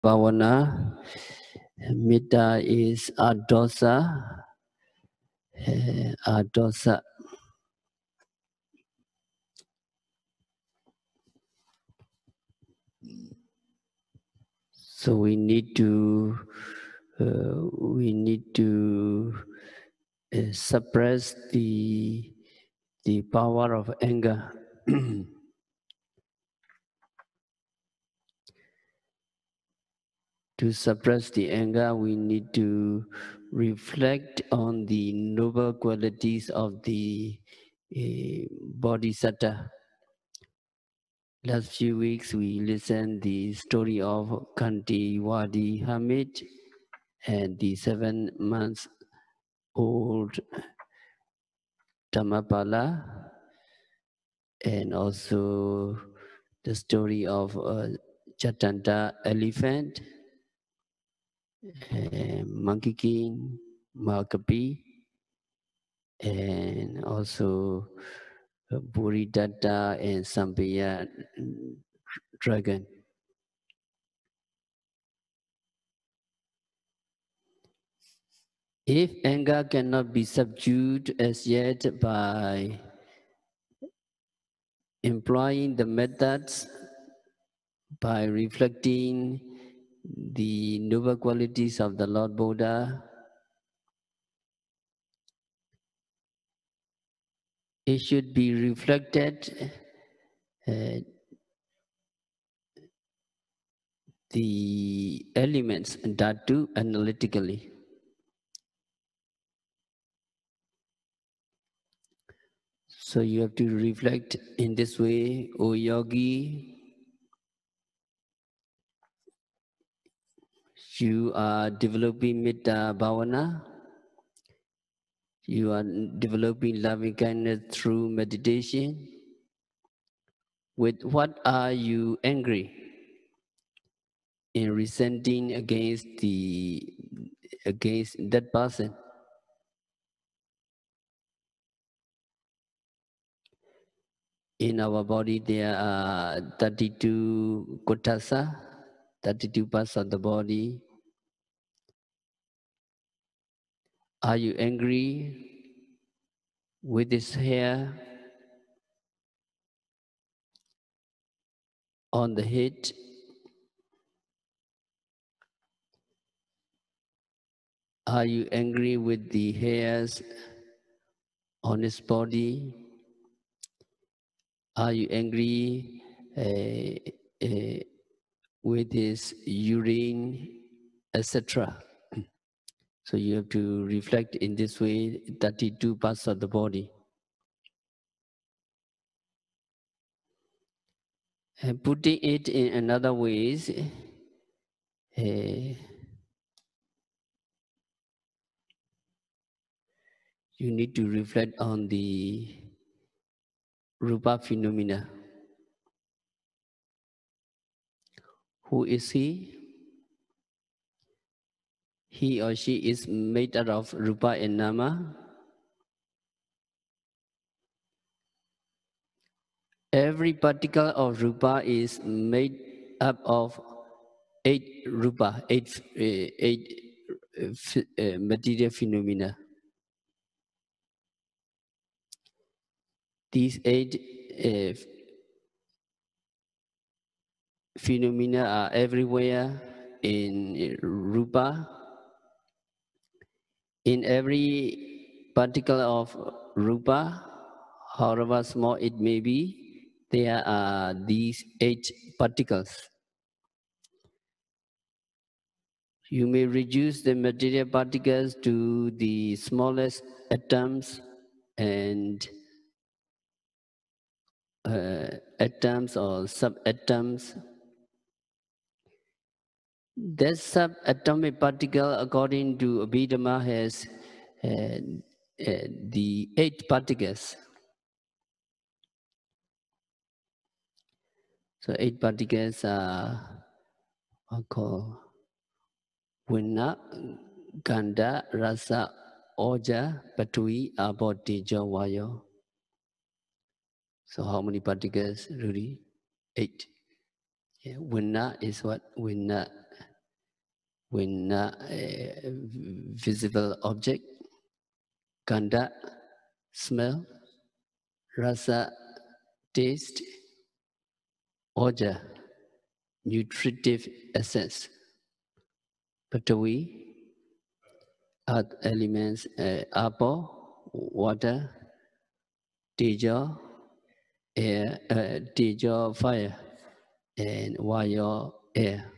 Bhavana. Metta is adosa. Adosa. So we need to suppress the power of anger. To suppress the anger, we need to reflect on the noble qualities of the Bodhisattva. Last few weeks, we listened the story of Kantiwadi Hamid and the 7 months old Dhammapala, and also the story of Chatanta elephant, Monkey King, Makapi, and also Buridata and Sampaya dragon. If anger cannot be subdued as yet by employing the methods, by reflecting the noble qualities of the Lord Buddha, it should be reflected the elements dhatu analytically. So you have to reflect in this way, O yogi, you are developing Metta Bhavana, you are developing loving kindness through meditation. With what are you angry? In resenting against that person. In our body there are 32 kotasa, 32 parts of the body. Are you angry with this hair on the head? Are you angry with the hairs on his body? Are you angry with his urine, etc.? So you have to reflect in this way 32 parts of the body. And putting it in another ways, you need to reflect on the Rupa phenomena. Who is he? He or she is made out of Rupa and Nama. Every particle of Rupa is made up of 8 Rupa, 8 material phenomena. These 8 phenomena are everywhere in Rupa. In every particle of Rupa, however small it may be, there are these 8 particles. You may reduce the material particles to the smallest atoms and atoms or subatoms. That subatomic particle, according to Abhidhamma, has the 8 particles. So 8 particles are called Vinna, Gandha, Rasa, Oja, Patui, Abo, Tejo, Vayo. So how many particles, Rudy? 8. Yeah, Vinna is what? Vinna. when visible object, gandha, smell, rasa, taste, oja, nutritive essence, patavi, earth elements, apo, water, teja, air, teja, fire, and vaya, air.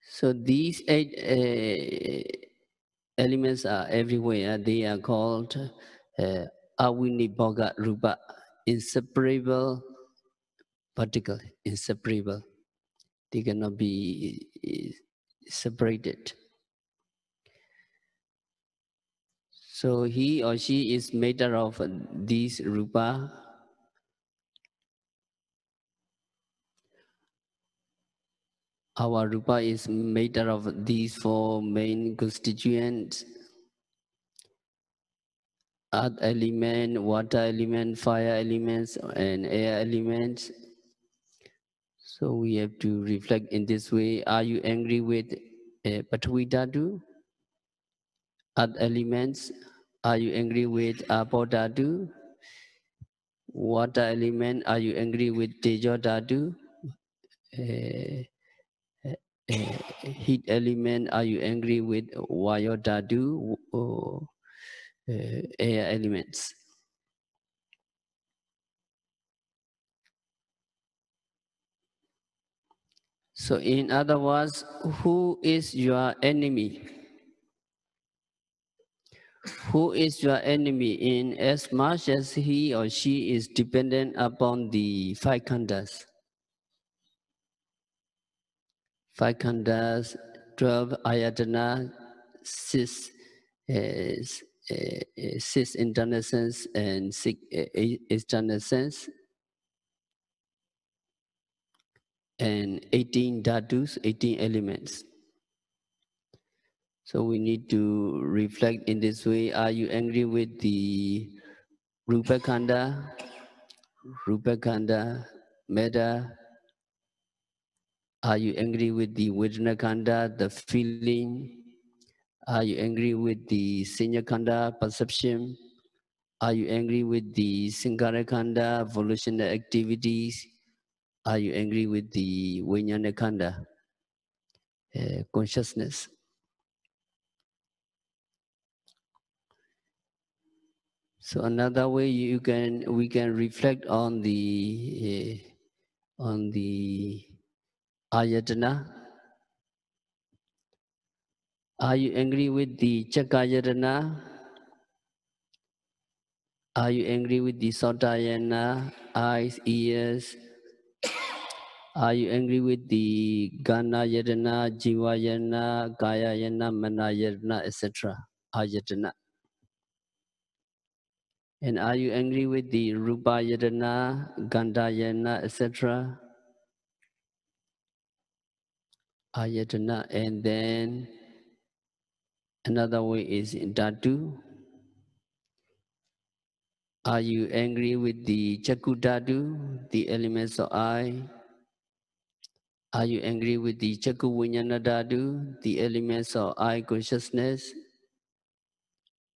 So these 8 elements are everywhere. They are called awiniboga rupa, inseparable particle, inseparable. They cannot be separated. So he or she is made of these rupa. Our rupa is made of these 4 main constituents: earth element, water element, fire elements, and air elements. So we have to reflect in this way. Are you angry with Patwi Dhatu, earth elements? Are you angry with Apo Dhatu? Water element? Are you angry with Teja Dhatu? Heat element? Are you angry with Vayo Dhatu? Or air elements? So in other words, who is your enemy? Who is your enemy in as much as he or she is dependent upon the 5 khandhas? 5 khandhas, 12 ayatana, 6 internal sense and 6 external sense, and 18 dhatus, 18 elements. So we need to reflect in this way. Are you angry with the Rupa Khandha, Metta? Are you angry with the Vedana Khandha, the feeling? Are you angry with the Sanya Khandha, perception? Are you angry with the Sankara Khandha, volitional activities? Are you angry with the Vijnana Khandha, consciousness? So another way we can reflect on the ayatana. Are you angry with the Chakayatana? Are you angry with the Sotayana, eyes, ears? Are you angry with the Ganayatana, Jivayana, Kayayana, Manayatana, etc.? Ayatana. And are you angry with the Rupayatana, Gandhayana, etc.? Ayatana. And then another way is Dhatu. Are you angry with the Chaku Dhatu, the elements of eye? Are you angry with the Chaku Vijnana Dhatu, the elements of eye consciousness?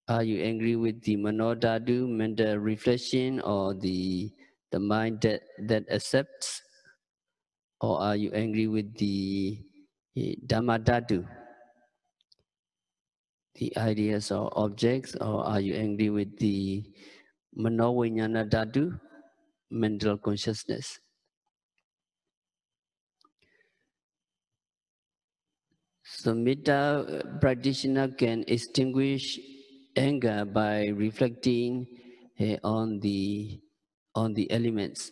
Are you angry with the Mano Dhatu, mental reflection, or the mind that accepts? Or are you angry with the Dhamma Dhatu, the ideas or objects? Or are you angry with the Mano Vijnana Dhatu, mental consciousness? So Metta practitioner can extinguish anger by reflecting on the elements.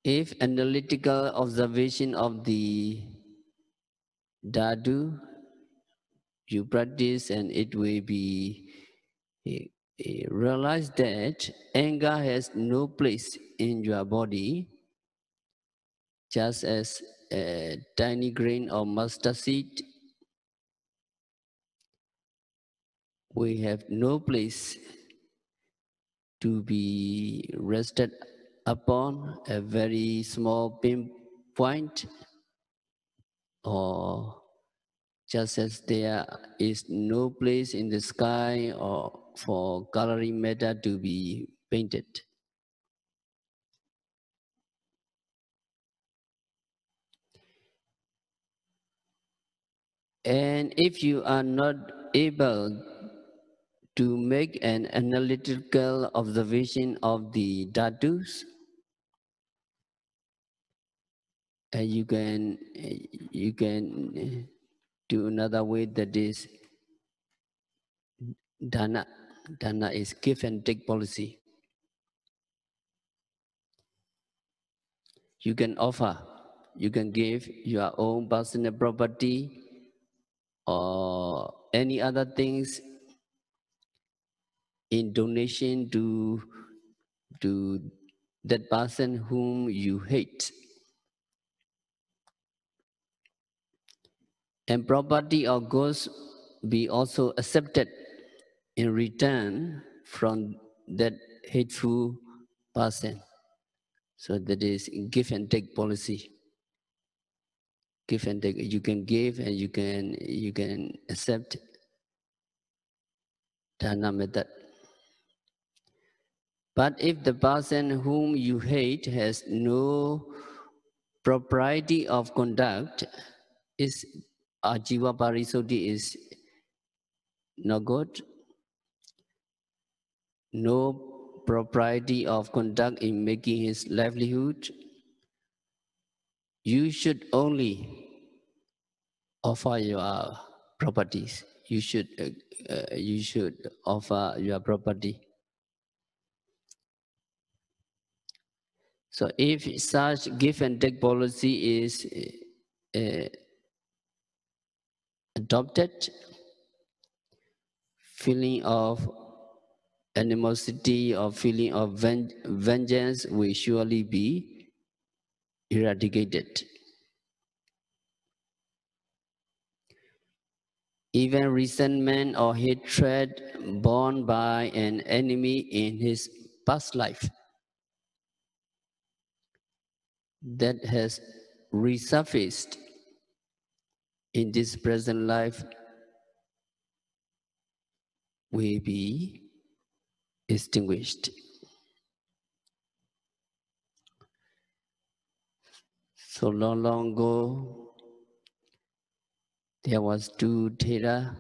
If analytical observation of the dhatu you practice, and it will be realize that anger has no place in your body, just as a tiny grain of mustard seed. We have no place to be rested upon a very small pinpoint, or just as there is no place in the sky or for coloring matter to be painted. And if you are not able to make an analytical observation of the dhatus, you can do another way, that is dana. Dana is give and take policy. You can offer, you can give your own personal property or any other things in donation to that person whom you hate. And property or goods be also accepted in return from that hateful person. So that is give and take policy. Give and take. You can give and you can accept dana method. But if the person whom you hate has no propriety of conduct, is ajiva parisuddhi is not good. No propriety of conduct in making his livelihood, you should only offer your properties. You should offer your property. So if such give and take policy is adopted, feeling of animosity or feeling of vengeance will surely be eradicated. Even resentment or hatred borne by an enemy in his past life that has resurfaced in this present life will be extinguished. So long ago, there was two Thera.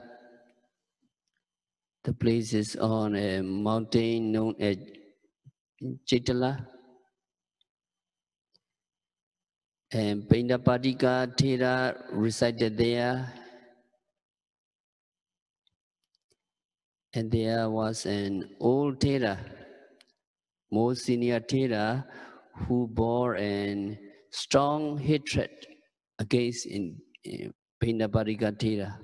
The place is on a mountain known as Chaitala. And Pindapadika Thera resided there. And there was an old Thera, more senior Thera, who bore a strong hatred against Pindapadika Thera.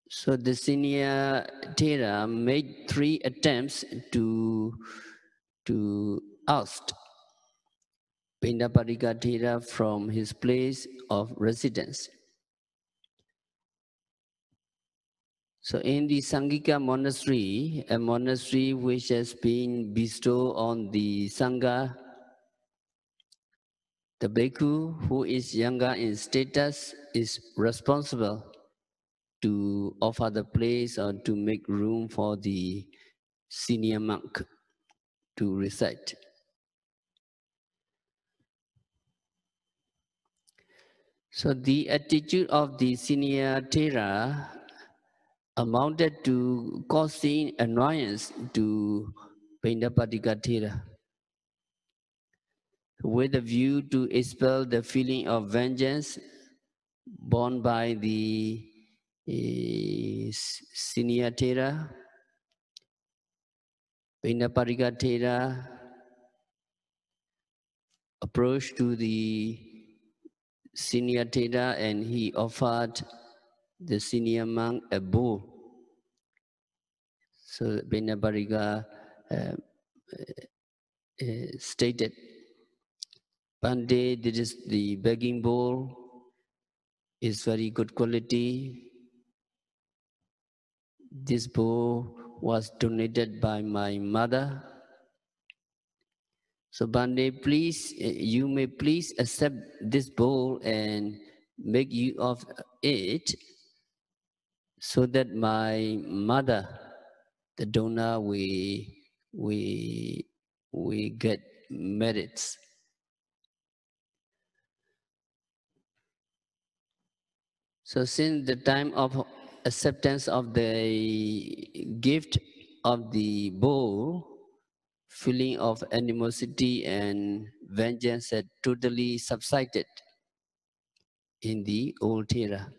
So the senior Thera made 3 attempts to oust Pindapadika Thera from his place of residence. So in the Sangika monastery, a monastery which has been bestowed on the Sangha, the bhikkhu who is younger in status is responsible to offer the place or to make room for the senior monk to recite. So the attitude of the senior Thera amounted to causing annoyance to Pindapadika Thera, with a view to expel the feeling of vengeance borne by the senior Thera. Pindapadika Thera approached to the senior Thera and he offered the senior monk a bow. So Pindapadika stated, Pandey, this is the begging bowl, is very good quality. This bow was donated by my mother. So Bande, please, you may please accept this bowl and make use of it so that my mother, the donor, we get merits. So since the time of acceptance of the gift of the bowl, feeling of animosity and vengeance had totally subsided in the old Thera.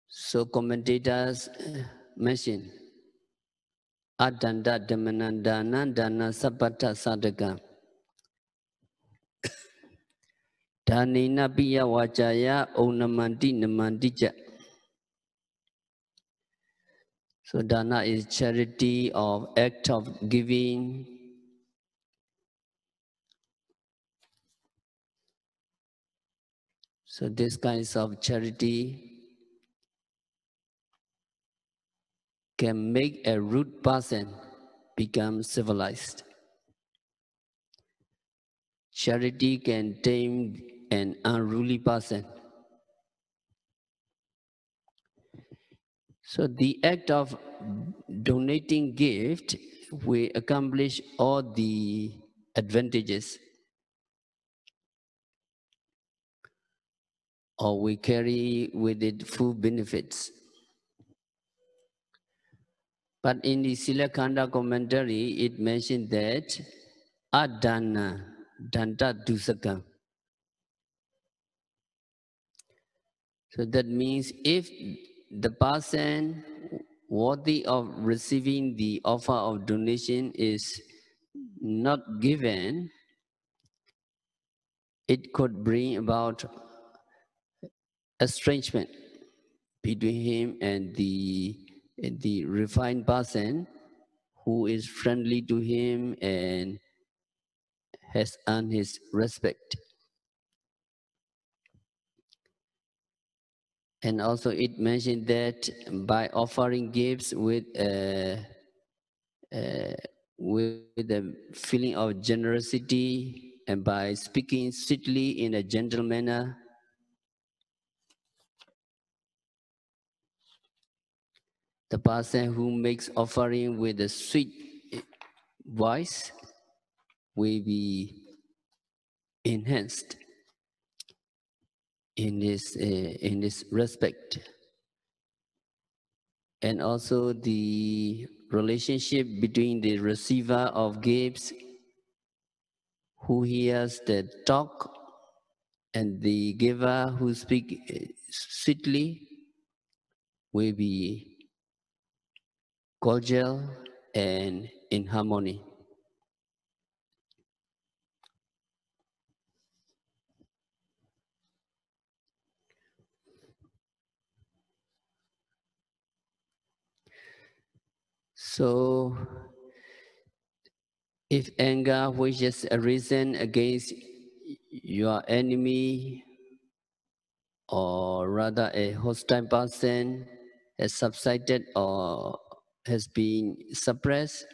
So commentators mention Adanda Damanandana Dana Sapata Sadaka Dhanina Piya Vajaya Onamanti Namantija. So dana is charity of act of giving. So this kinds of charity can make a rude person become civilized. Charity can tame an unruly person. So the act of donating gift will accomplish all the advantages, or we carry with it full benefits. But in the Silakanda commentary, it mentioned that adana danta dusaka. So that means if the person worthy of receiving the offer of donation is not given, it could bring about estrangement between him and the refined person who is friendly to him and has earned his respect. And also it mentioned that by offering gifts with a feeling of generosity and by speaking sweetly in a gentle manner, the person who makes offering with a sweet voice will be enhanced in this respect. And also the relationship between the receiver of gifts who hears the talk and the giver who speak sweetly will be cordial and in harmony. So if anger which has arisen against your enemy, or rather a hostile person, has subsided or has been suppressed,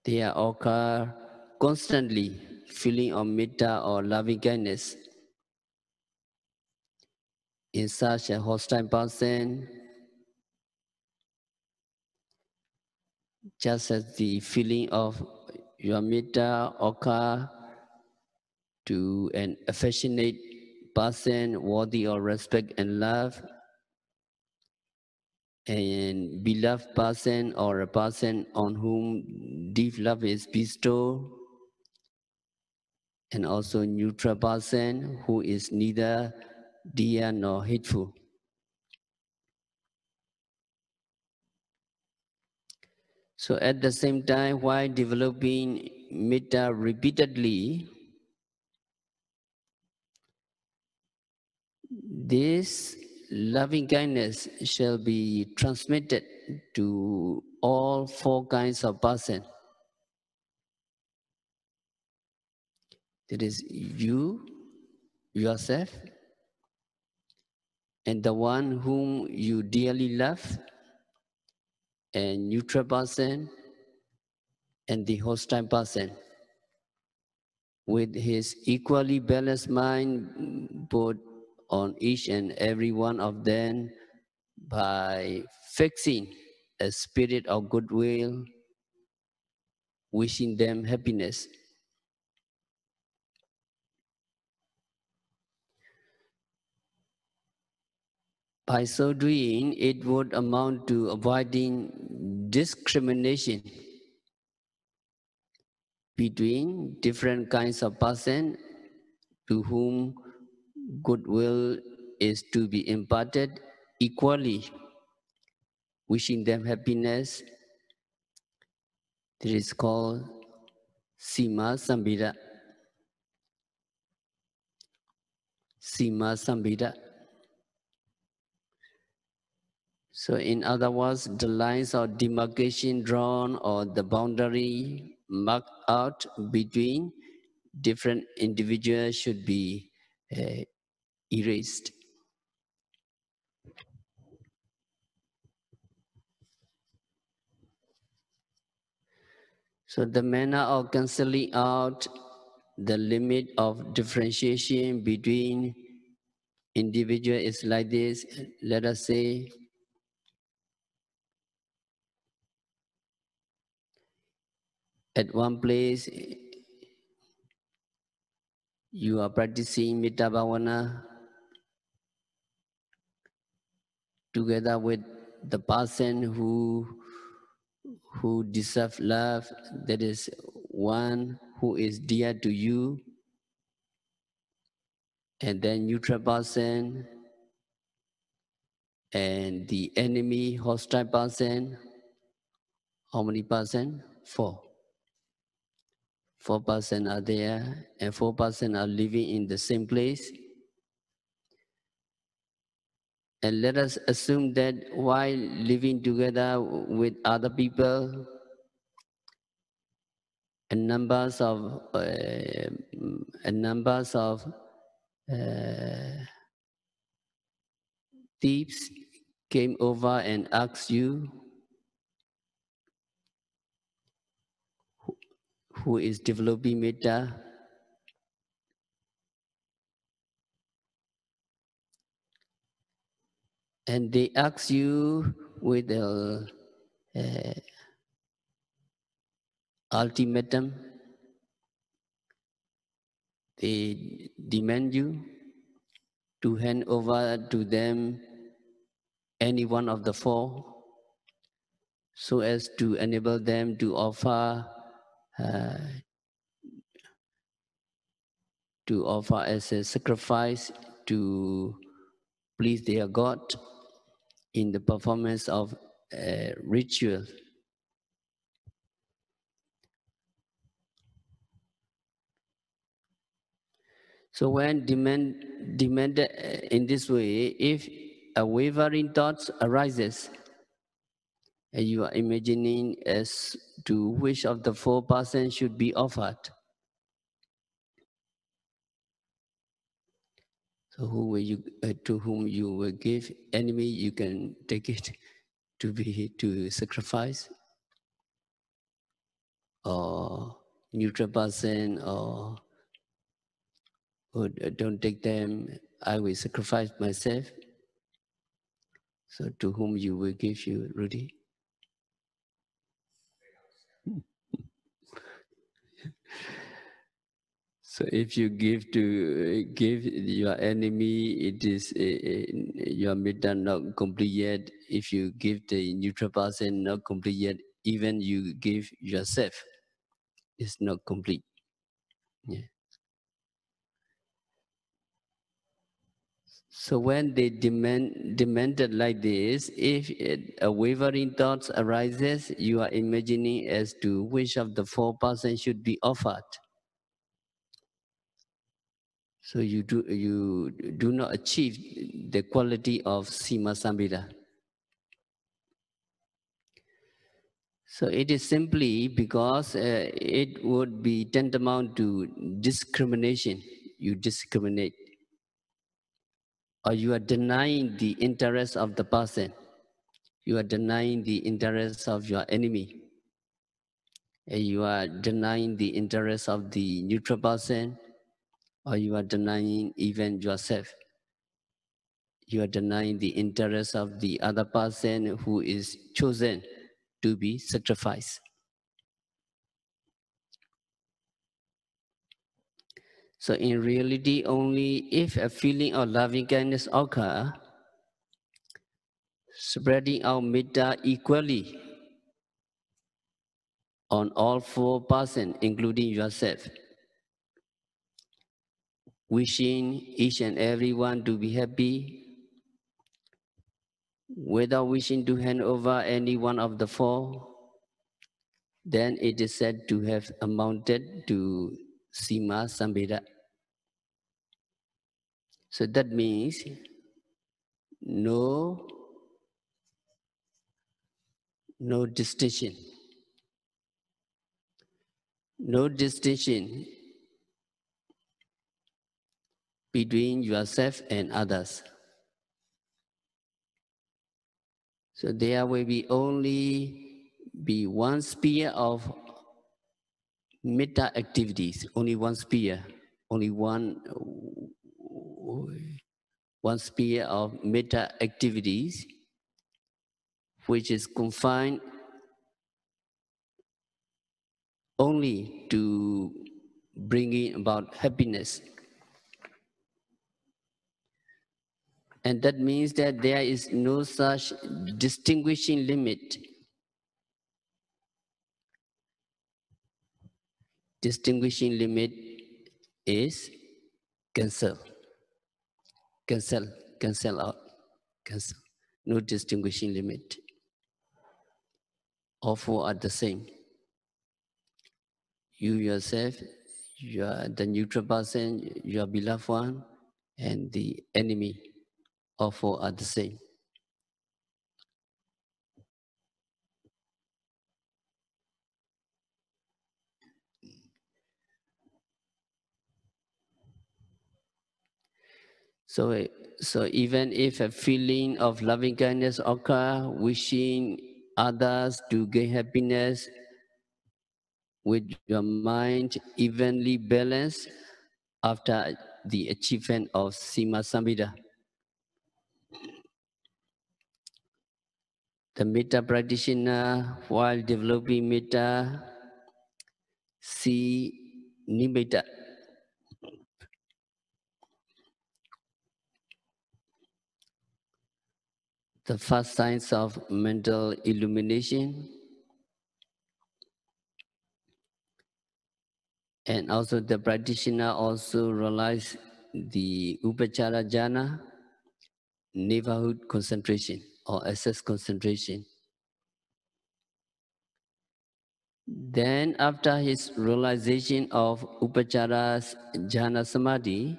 there occur constantly feeling of metta or loving kindness in such a hostile person, just as the feeling of your metta occur to an affectionate person worthy of respect and love, and beloved person or a person on whom deep love is bestowed, and also neutral person who is neither dear nor hateful. So at the same time, while developing metta repeatedly, this loving kindness shall be transmitted to all four kinds of person. That is you, yourself, and the one whom you dearly love, and neutral person, and the hostile person. With his equally balanced mind, both on each and every one of them, by fixing a spirit of goodwill, wishing them happiness. By so doing, it would amount to avoiding discrimination between different kinds of person to whom goodwill is to be imparted equally, wishing them happiness. This is called Sima Sambhida. Sima Sambhida. So in other words, the lines of demarcation drawn or the boundary marked out between different individuals should be erased. So the manner of cancelling out the limit of differentiation between individual is like this. Let us say at one place you are practicing Metta Bhavana together with the person who deserves love, that is one who is dear to you, and then neutral person, and the enemy, hostile person. How many person? 4. 4% are there, and 4% are living in the same place. And let us assume that while living together with other people, and numbers of thieves came over and asked you, who is developing Metta, and they ask you with the ultimatum. They demand you to hand over to them any one of the 4, so as to enable them to offer as a sacrifice to please their God in the performance of a ritual. So when demanded in this way, if a wavering thought arises, and you are imagining as to which of the 4 persons should be offered, so who will you to whom you will give? Enemy, you can take it to sacrifice, or neutral person, or don't take them, I will sacrifice myself. So to whom you will give, you, Rudy? So if you give your enemy, it is your Metta not complete yet. If you give the neutral person, not complete yet. Even you give yourself, it's not complete. Yeah. So when they demanded like this, if a wavering thought arises, you are imagining as to which of the 4 persons should be offered. So you do not achieve the quality of Sima Sambhida. So it is simply because it would be tantamount to discrimination. You discriminate or you are denying the interest of the person. You are denying the interest of your enemy. And you are denying the interest of the neutral person, or you are denying even yourself. You are denying the interest of the other person who is chosen to be sacrificed. So in reality, only if a feeling of loving kindness occurs, spreading out metta equally on all four persons, including yourself, wishing each and everyone to be happy, without wishing to hand over any one of the four, then it is said to have amounted to Sima Sambheda. So that means no distinction. No distinction between yourself and others. So there will be only one sphere of metta activities, only one sphere, only one sphere of metta activities, which is confined only to bringing about happiness. And that means that there is no such distinguishing limit. Distinguishing limit is cancel, cancel out, cancel. No distinguishing limit. All four are the same. You yourself, you are the neutral person, your beloved one, and the enemy. All four are the same. So even if a feeling of loving kindness occur, wishing others to gain happiness, with your mind evenly balanced after the achievement of Sima Samhita. The Metta practitioner, while developing Metta, see Nimitta. The first signs of mental illumination, and also the practitioner also realize the Upachara Jhana, neighborhood concentration or access concentration. Then after his realization of Upachara Jhana Samadhi,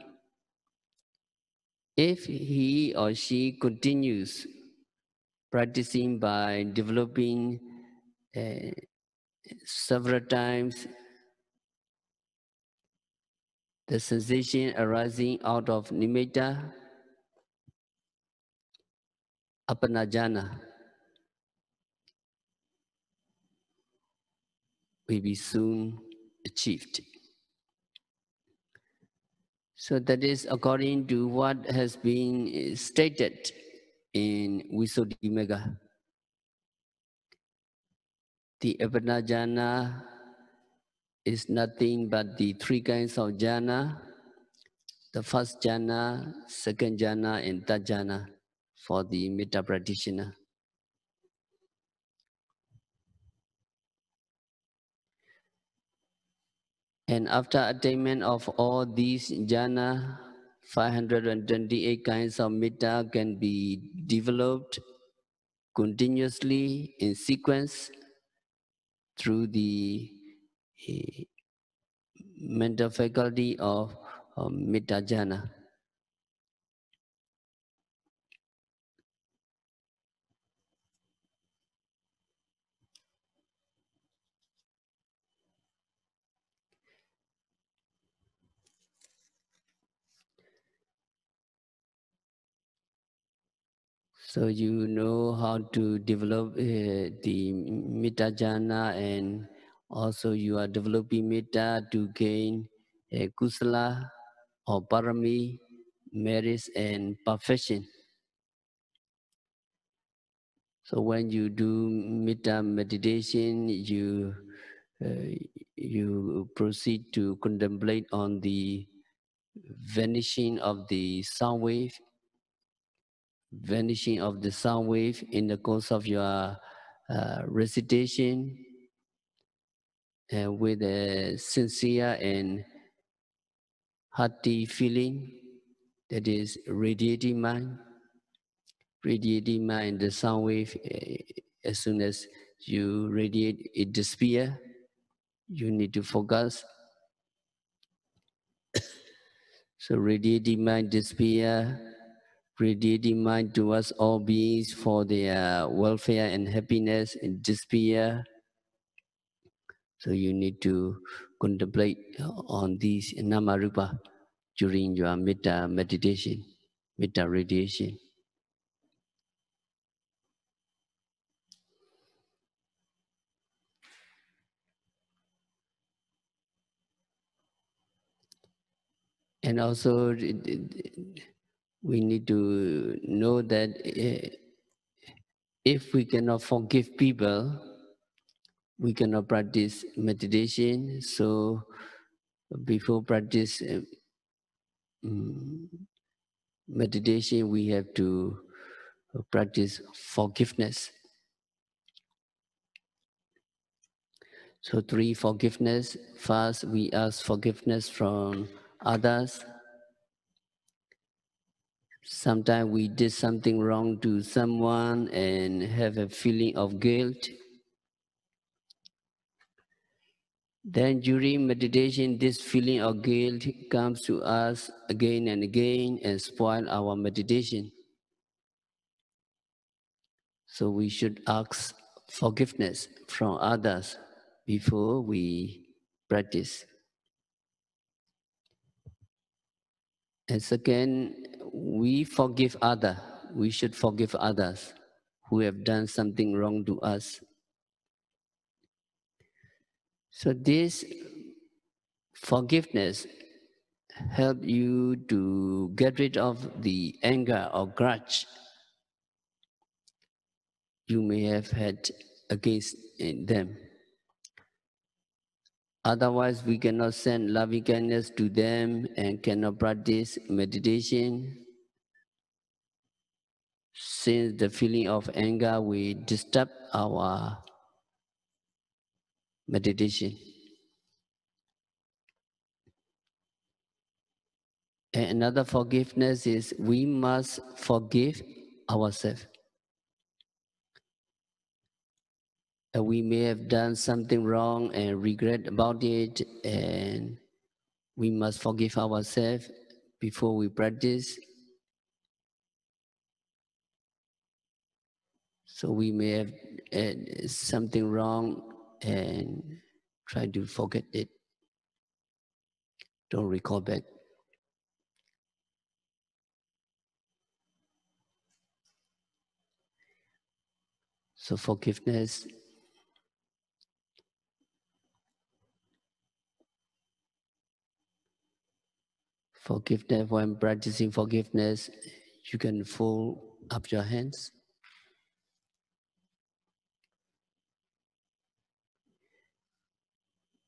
if he or she continues practicing by developing several times the sensation arising out of nimitta, appanajana will be soon achieved. So that is according to what has been stated in Visuddhimagga. The appanajana is nothing but the three kinds of jhana, the first jhana, second jhana, and third jhana for the metta practitioner. And after attainment of all these jhana, 528 kinds of metta can be developed continuously in sequence through the mental faculty of metta jhana. So you know how to develop the Metta jhana, and also you are developing Metta to gain Kusala or Parami, merits and perfection. So when you do Metta meditation, you proceed to contemplate on the vanishing of the sound wave, in the course of your recitation, and with a sincere and hearty feeling, that is radiating mind. Radiating mind, the sound wave, as soon as you radiate, it disappears. You need to focus. So radiating mind disappear, radiating mind towards all beings for their welfare and happiness and disappear. So you need to contemplate on these namarupa during your metta meditation, metta radiation. And also we need to know that if we cannot forgive people, we cannot practice meditation. So before practice meditation, we have to practice forgiveness. So 3 forgiveness. First, we ask forgiveness from others. Sometimes we did something wrong to someone and have a feeling of guilt. Then during meditation, this feeling of guilt comes to us again and again and spoil our meditation. So we should ask forgiveness from others before we practice. And second, we forgive others. We should forgive others who have done something wrong to us. So this forgiveness help you to get rid of the anger or grudge you may have had against them. Otherwise, we cannot send loving kindness to them and cannot practice meditation. Since the feeling of anger will disturb our meditation. And another forgiveness is we must forgive ourselves. We may have done something wrong and regret about it, and we must forgive ourselves before we practice. So we may have something wrong and try to forget it. Don't recall back. So forgiveness. Forgiveness, when practicing forgiveness, you can fold up your hands.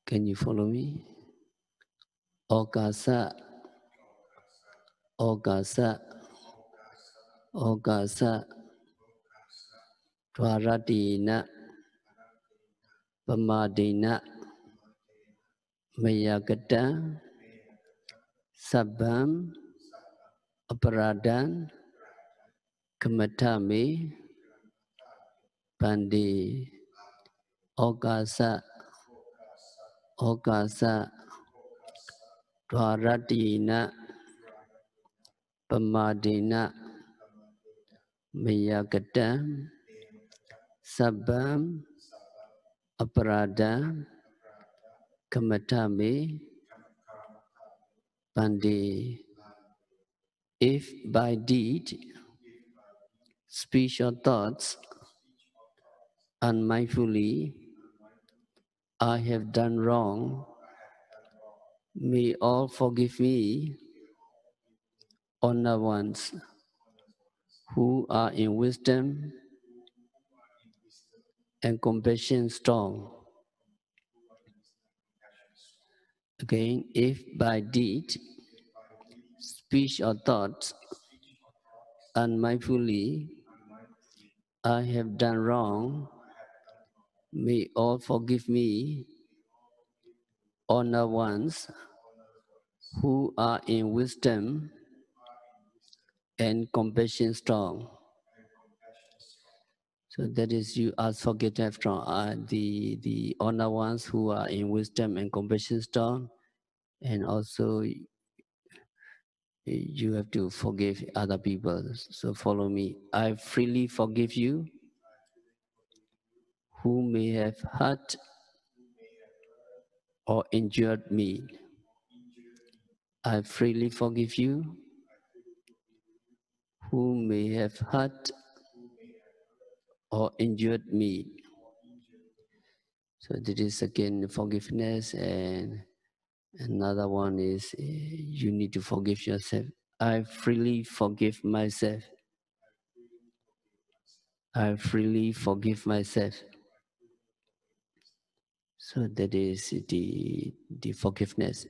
Can you follow me? Okasa, Okasa, Okasa, Dwaratina, Pamadina, Mayagata, Sabam, Aparadan, Kamatami, Pandi, Okasa, Okasa, Dwaratina, Pamadina, Mayagata, Sabam, Aparada, Kamatami, Pandi. If by deed speech or thoughts unmindfully I have done wrong, may all forgive me, honor ones who are in wisdom and compassion strong. Again, if by deed, speech or thoughts unmindfully I have done wrong, may all forgive me, honor ones who are in wisdom and compassion strong. So that is you ask forgiveness from the honor ones who are in wisdom and compassion strong, and also you have to forgive other people. So follow me. I freely forgive you who may have hurt or injured me. I freely forgive you who may have hurt or injured me. So this is again forgiveness, and another one is you need to forgive yourself. I freely forgive myself. I freely forgive myself. So that is the forgiveness,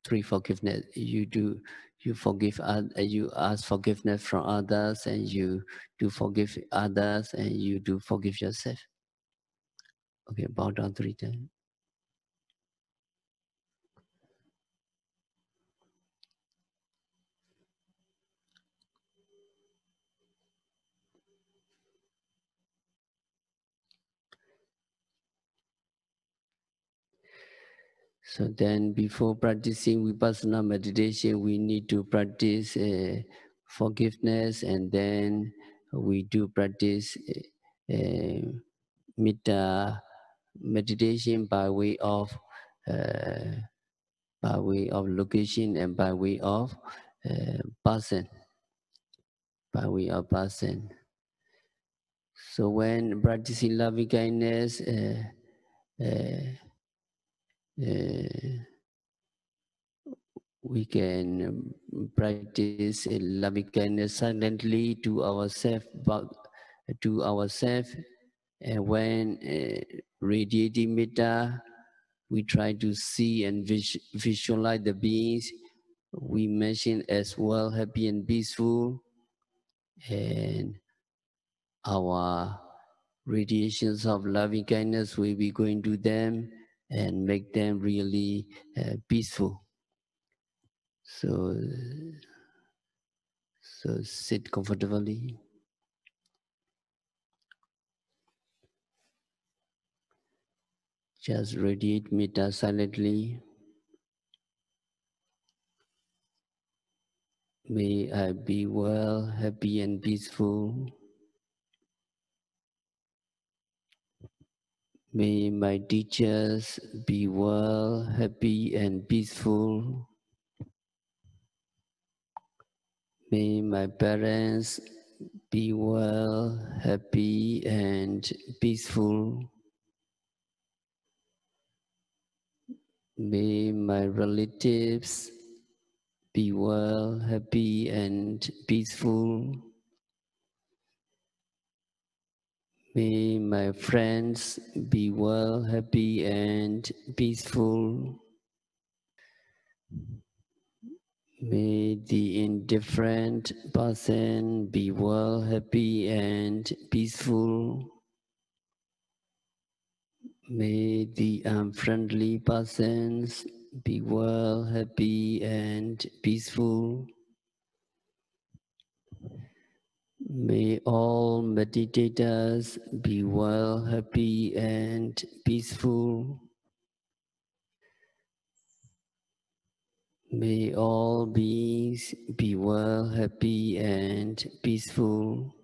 three forgiveness. You forgive, you ask forgiveness from others, and you do forgive others, and you do forgive yourself. Okay, bow down 3 times. So then before practicing Vipassana meditation, we need to practice forgiveness, and then we do practice Metta meditation uh, by way of location and by way of person. By way of person. So when practicing loving kindness, we can practice loving kindness silently to ourselves, and when radiating metta, we try to see and visualize the beings we mention as well, happy and peaceful, and our radiations of loving kindness will be going to them and make them really peaceful. So sit comfortably. Just radiate metta silently. May I be well, happy and peaceful. May my teachers be well, happy and peaceful. May my parents be well, happy and peaceful. May my relatives be well, happy and peaceful. May my friends be well, happy and peaceful. May the indifferent person be well, happy and peaceful. May the unfriendly persons be well, happy and peaceful. May all meditators be well, happy and peaceful. May all beings be well, happy and peaceful.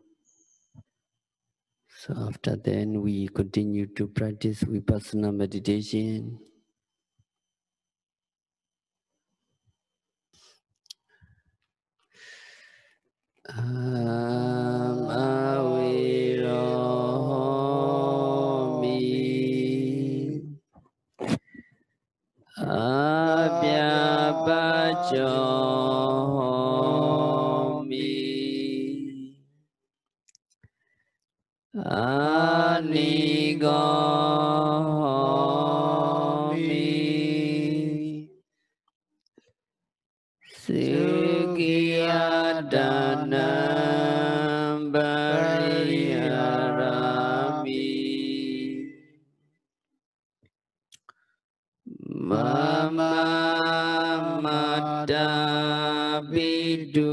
So after then, we continue to practice Vipassana meditation. cho mi ani go mi Sukiya dana bariharami Mama mata bidu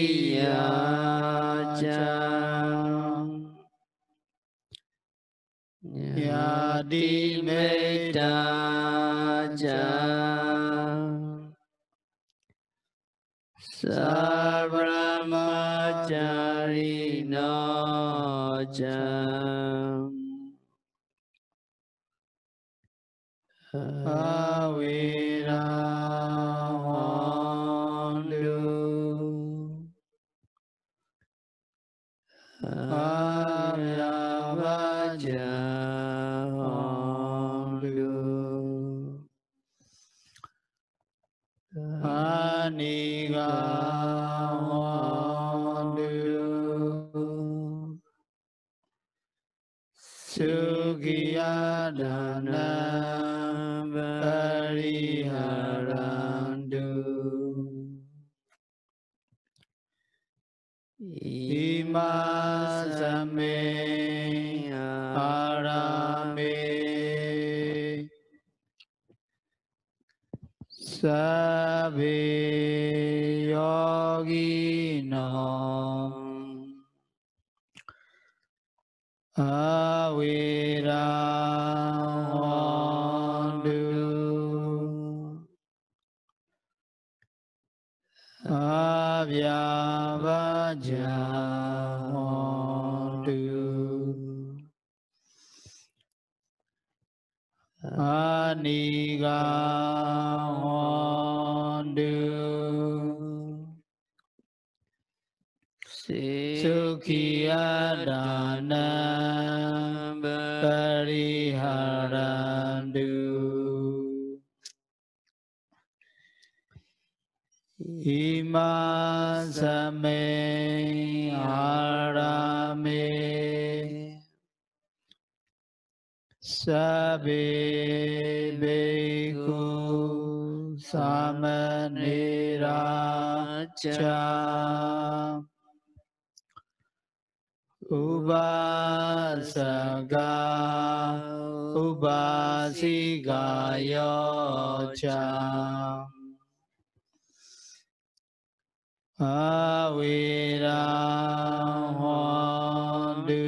Acariya jam Yadi Metta jam Sarvamachari no jam Avira hondu Avyavaja hondu Aniga hondu Sugiya dana pariharandu Ima same arame Sabe yogino Avira hondu Avyavaja hondu Aniga hondu Sukiya dana pariharandu Ima same arame Sabe bhikkhu samanera cha Ubasaka Ubasikayo cha Avira hondu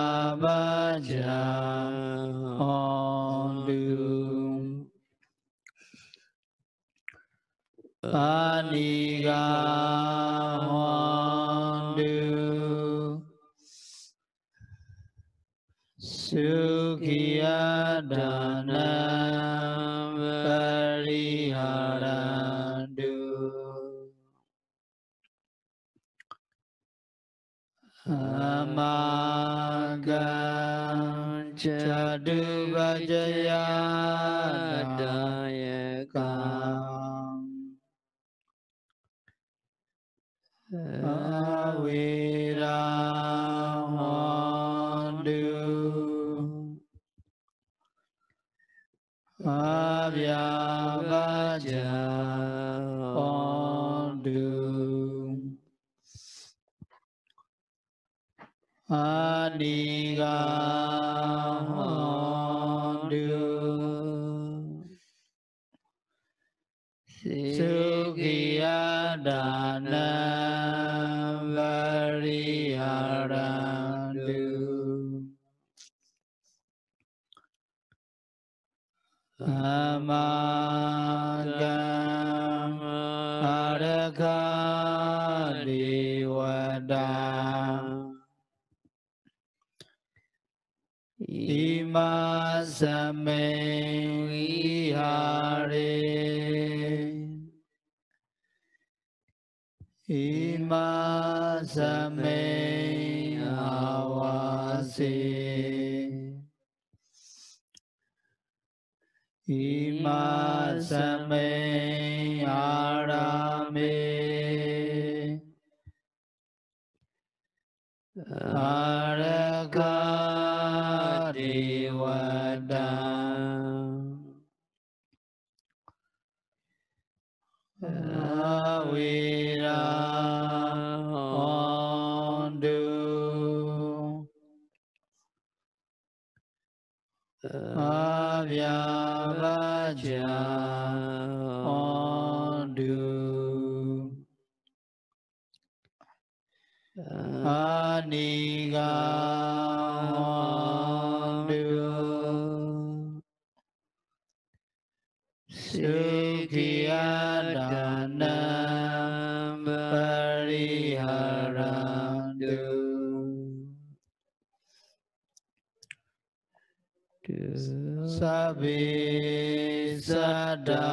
Avyavaja hondu Aniga hondu Sukiya dana pariharandu Amaga Chadu Vajaya Dayakam Avira hondu Avyavaja hondu Aniga hondu Sukiya dana pariharandu Amagam Arakha Devada Ima same vihare Ima same Imasame arame araka devadam avira ondu avyavaja ondu aniga ondu Sukhiyadanam pariharantu Sabbe sadam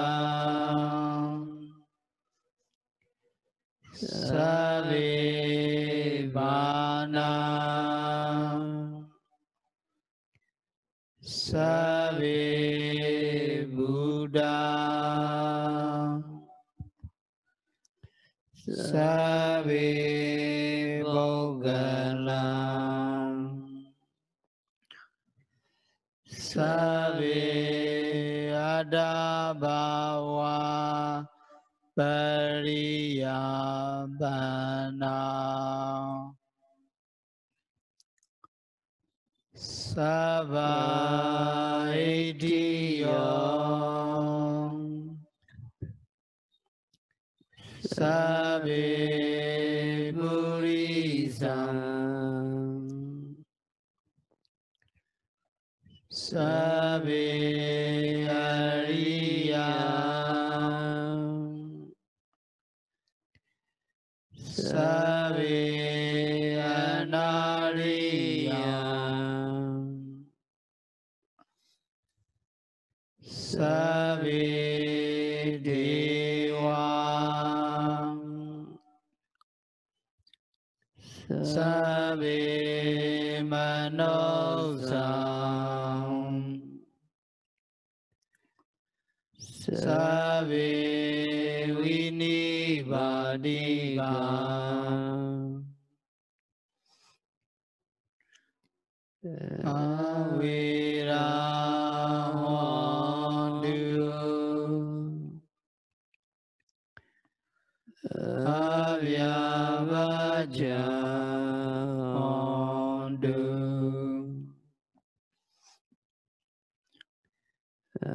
Sabbe Bhavana Sabbe Buddha Sabbe Boggalam Sabbe Adabhava Pariyabhana Sabba Itiyo Sabbe Purisam Sabbe Ariyam Sabbe Anariyam Sabbe Devam Sabbe Manosam Sabbe Vinivadikam Avira hondu Avyavaja hondu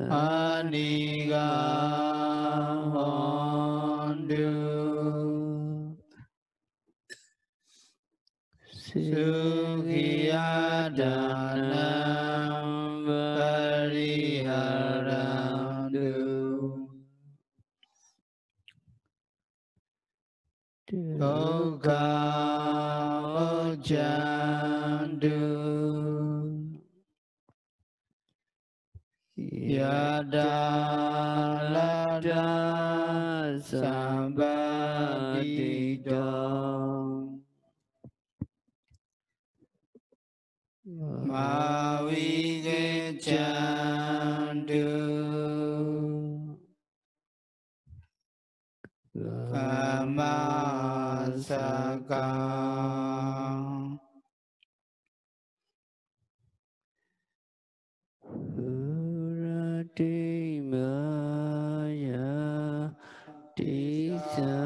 Aniga hondu Sukhiyadanam pariharantu Dukkha moccantu Yada lada sambadito Mavigeccantu Kamasakam Urati Maya Tisaya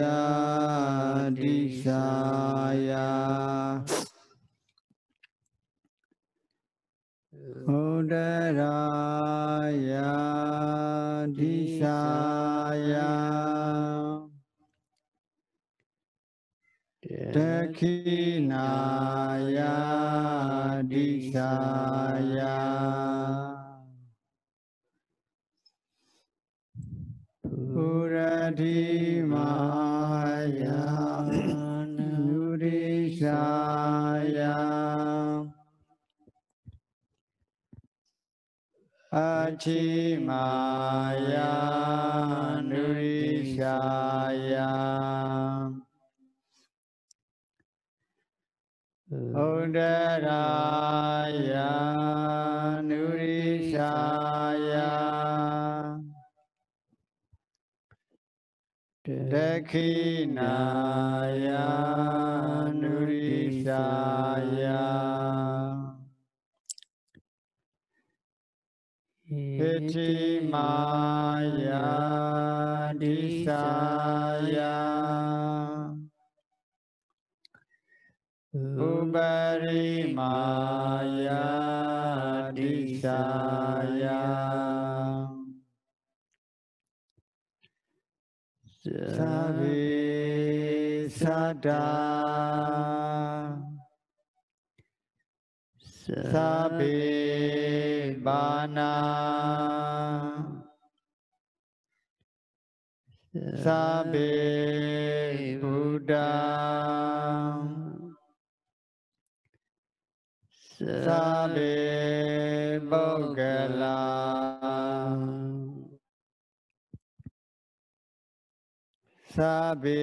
Achimaya Disaya Udaraya Disaya Dakhinaya Disaya Purati Maya Nudishaya Achimaya Nurishaya Udaraya Nurishaya Dakhinaya Nurishaya Hitimaya Disaya Ubarimaya Disaya Sabi Sada Sabi Bhavana Sabi Buddha Sabi Bogala Sabi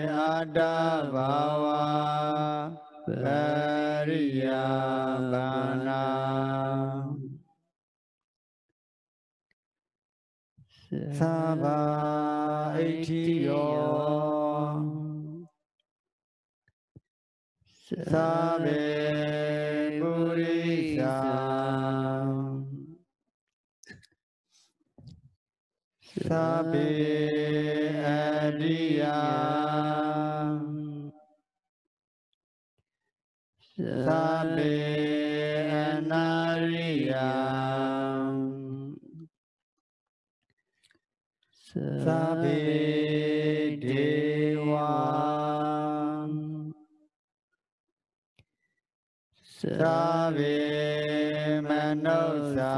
Adabhava Pariyabana Saba Itiyo Sabe Purisa Sabe Adiya Sabe Anariya Sabe Dewa Sabe Manosa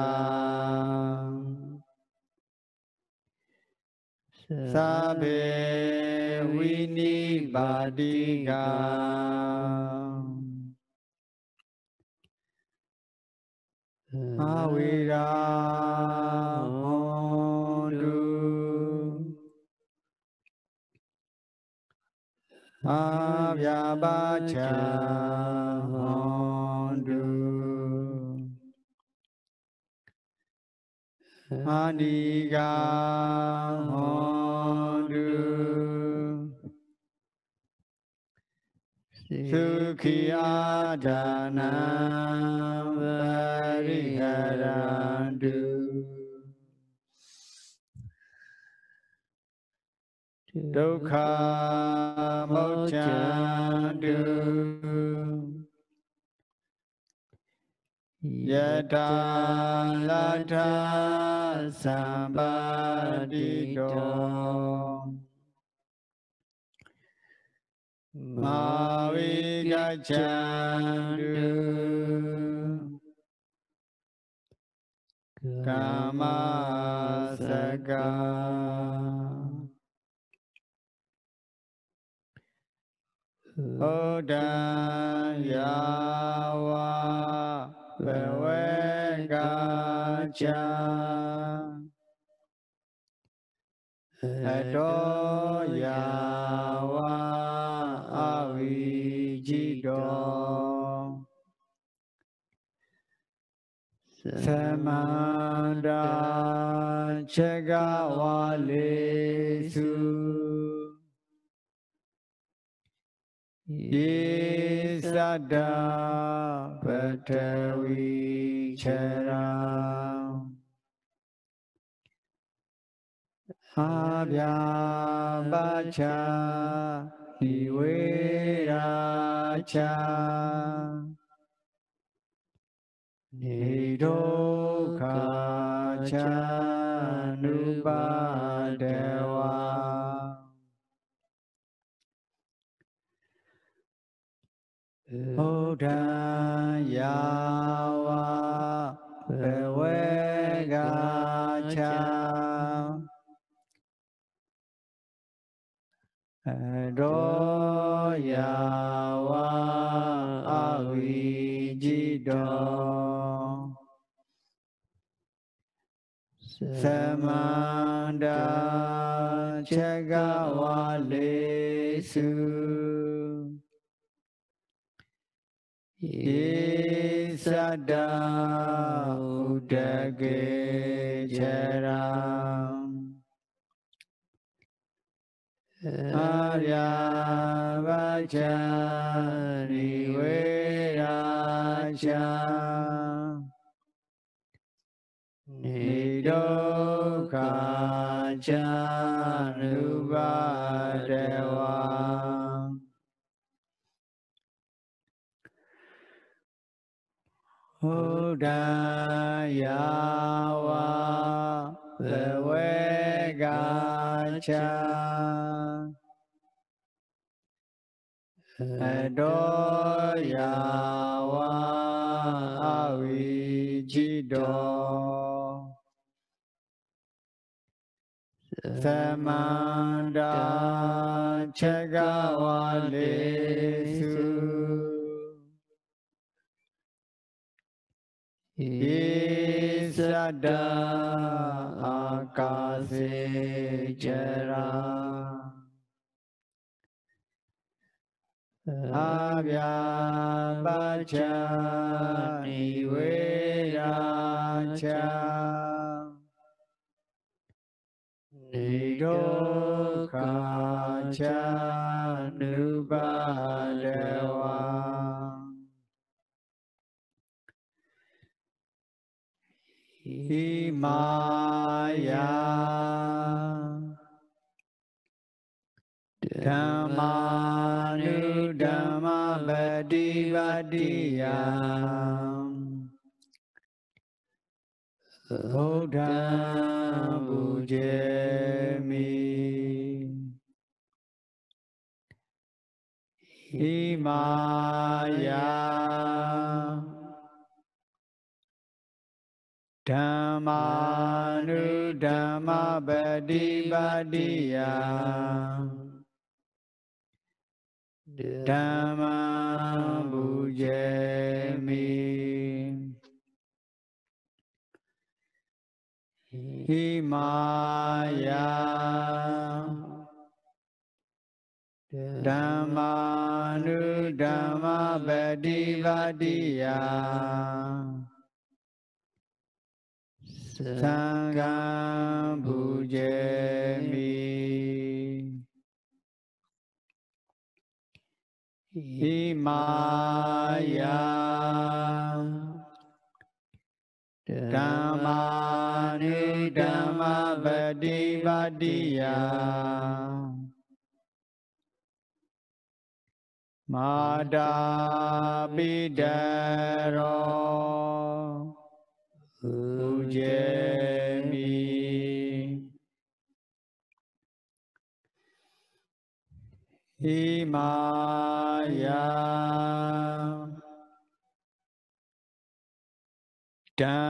Sabe Vinibadiga Avira Hondu Avyabacha Hondu Aniga Hondu Sukhi Adana Variharandu Dukkha Mochandu Yata Lata Sambadito Mavigachandu Kamasaka Odayawa Pewegacha Adoyawa Avijido Samanda Chagawalesu Yesada Patavi Chara Abhya Bacha Niveracha Nidokacha Nubadewa Odayawa Pewegacha Adoyawa Avijido Samanda Chagawalesu Sayadaw Udage Charam Arya Vajani Veracha Nidoka Chanubadewa Udayawa Vegacha Adoyawa Avijido Samanda Chagawalesu Isada Akase Jara Abya Bacha Niveracha Nidoka Chanubadewa Himaya Dhammanu Dhamma Vadivadiyam Buddha Bujemi Himaya Dhammanu Dhamma Vadivadiyam Dhamma Bujemi Himaya Dhammanu Dhamma Vadivadiyam Sangham Bujemi Himaya Dhammanu Dhamma Vadivadiyam Mada Bidaro Ujemi Himaya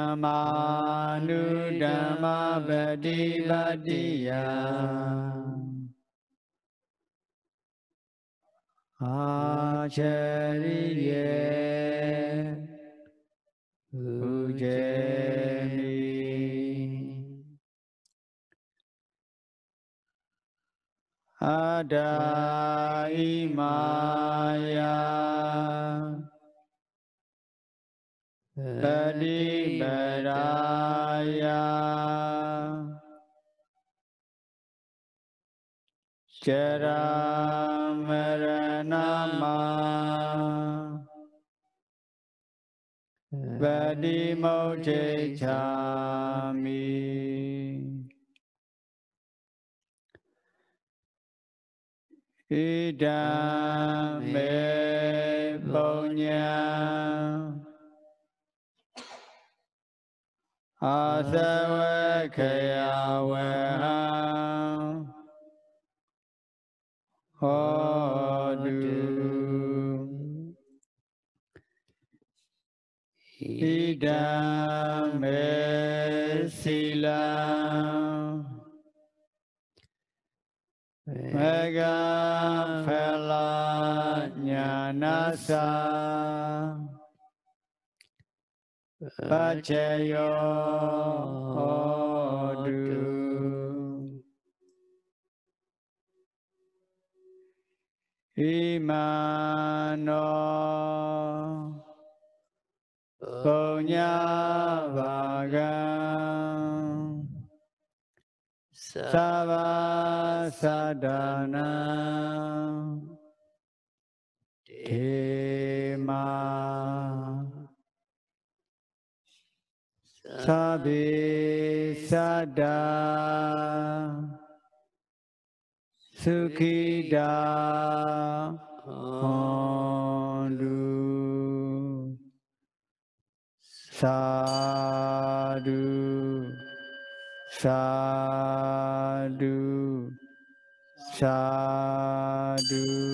Dhammanu Dhamma Vadivadiyam Acariye Ujemi Ada Imaya Padibaraya Charamaranama Padimote Chami Idame Punya Asavakaya Vaham Hodu Idame Silam Mega Phela Nyanasa Pachayo Imano Punya Bhagam Sava Sadhana Tema Sabi Sada Sukhida Hondu Sadhu Sadhu Sadhu